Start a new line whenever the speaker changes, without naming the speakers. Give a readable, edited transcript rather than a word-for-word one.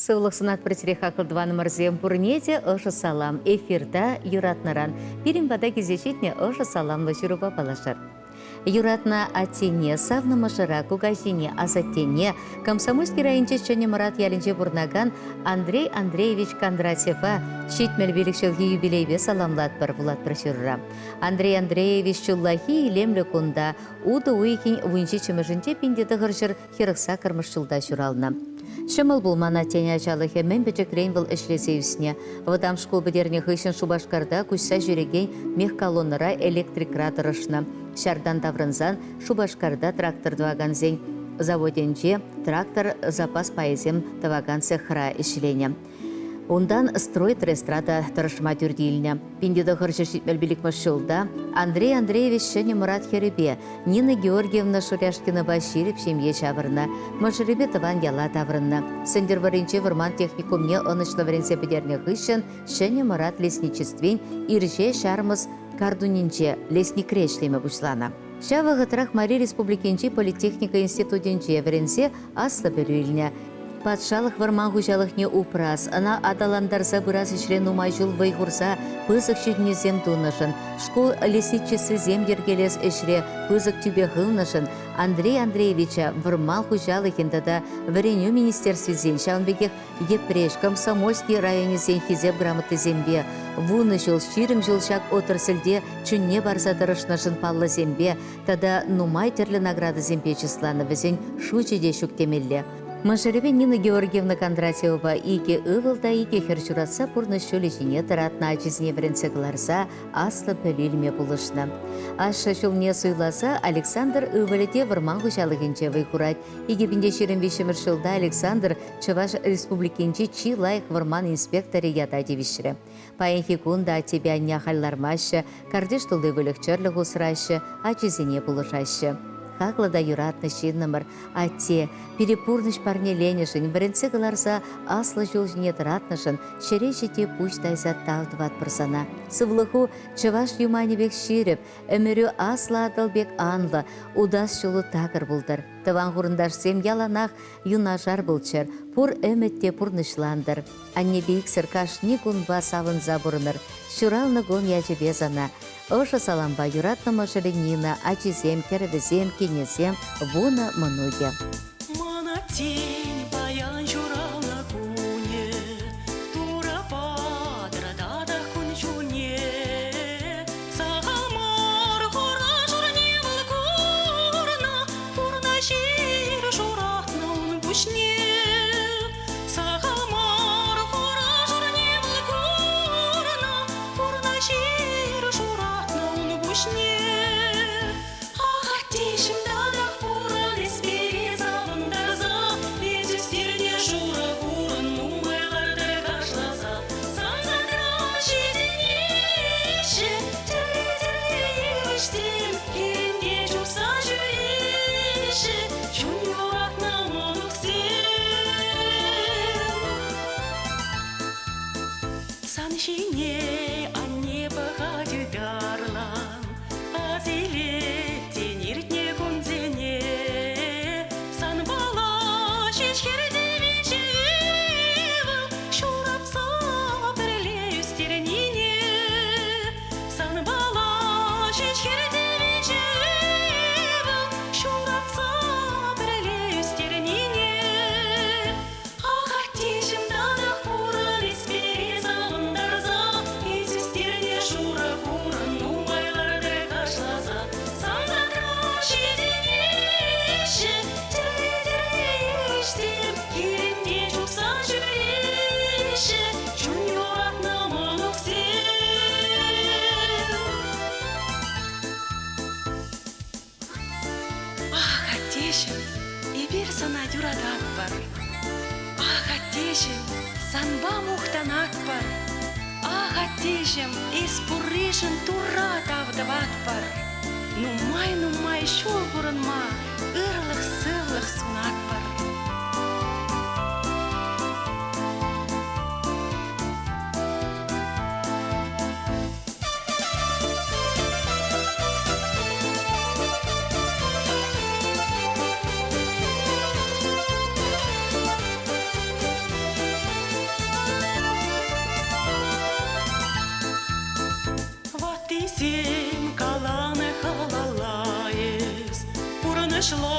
Сывлық сынат претереха кылдываны мырзем пурнете ыжы салам. Эфирда юратнаран. Пирим бада кезешетне ыжы саламлы жүрупа балашар. Юратна атене, савны мажыра, кугазине, азатене, комсомольский районче чөне мұрат ялінче бурнаган Андрей Андреевич Кондратьева шетмел белікшілгі юбилейбе саламлат бір бұлат бір жүрра. Андрей Андреевич чуллахи илемлі күнда уды уйкин уйнче чымыжынче пиндеті ғыржыр хирықса кірміш жылда жүралына. Шымыл булмана тене ачалығы мен бәчекрейн бұл ішлесеюсіне. Вадам школ бідерне хышын Шубашкарда күшса жүреген мех колоннара электрик радырышны. Шардан таврынзан Шубашкарда трактор дваганзен. Заводенче трактор запас пайызем таваган цехра ішлене. Ондан строит рестрада тұрышма түрдейіліне. Пиндеді ғыржы шетмел білікміш жылда Андрей Андреевич шыне Мұрат Херебе, Нина Георгиевна Шуряшкина баширіп семье чавырна, Мажыребе таван яла таврынна. Сендер варенче вырман техникумне онышлы варенсе бедерне ғышын шыне Мұрат лесничествен ирже шармыз кардунинче лесник решлеме бұшлана. Шава ғытрах Мари Республикенче политехника институтенче варенсе аслы беруіліне. Патшалық варман хужалық не упрас, ана адаландарса бұрас ішрен умай жыл вайғырса пызық шүдіне зем тунышын, школ лесичесі зем ергелес ішре пызық түбе ғылнышын, Андрей Андреевича варман хужалық ендада вареню министерстве зен, шаунбекех епреш, комсомольский районе зен хизеп грамоты зембе, вуны жыл, ширым жылшак отырсылде чүнне барзадырышнышын паллы зембе, тада нумай терлі награды зембе числаны візен шучеде шүктемелі. Мажыребе Нина Георгиевна Кондратьева ике ывылда ике херчуратса пурны шөлешіне таратна ачизіне бірінсе қыларса аслы пөлілме бұлышны. Ашы шылне суйласа Александр ывылете вырман хұшалығынче вайхурат. Егебінде шерін вишімір жылда Александр Чуваш республикенче чи лайық вырман инспекторы ята девишірі. Паенхи кунда тебе анне халлармашы, кардеш тұлды вылықчырлы ғусырашы, ачизіне бұлышашы. Хаклада юратны шиннымыр, атте, перепурныш парне ленешін, бірінці қыларса аслы жол жіне тұратнышын, шере жете пуш тайза талдыват бірсана. Сывлықу чываш юманебек ширіп, өмірі асла адылбек анлы, удас жолы тағыр бұлдыр. Тыван ғұрындаш сем яланақ юнажар бұлчыр, пұр өмітте пұрнышландыр. Анне бейік сыркаш не күнба савын забұрыныр, шуралны гон яжебезана. Оша саламба юратна машаренина, ачизем, керевезем, кенезем, вуна мануя.
Мана тень баян журална куне, тура падрада да кунчуне. Сағалмар хора журне валкурна, пурна жир журатна он бушне. Сағалмар хора журне валкурна, пурна жир журатна он бушне. Ағатешім дадақ пуран еспері завындарза, без үстеріне жура бұрын мұмайларды қашласа. Санзадыра жетінеші, түрлі-түрлі өштем, ерінде жұқса жүреші, жүн юратна мұнықсем. Сан жіне анне бағады дарлан, азелетте нертне күнзене. Сан бала шешкерде вечевіл, шуратса бірле үстеріне. Сан бала шешкерде вечевіл, шуратса бірле үстеріне. Ағатешім дадақ пуран еспері завындарза, ез үстеріне шура бұрын мұңайларды қашласа. Санзадыра жетінеші, түрлі-түрлі өштем, ерінде жұқса жүреші, жүн юратна мұнықсем. Ағатешім, ебер сана юрадат бар. Ағатешім, санба мұқтанат бар. Ағатешім, еспұррешін тура тавдыват бар. Нумай шул бұрынма, ырлық-сывлық сунат бар. шло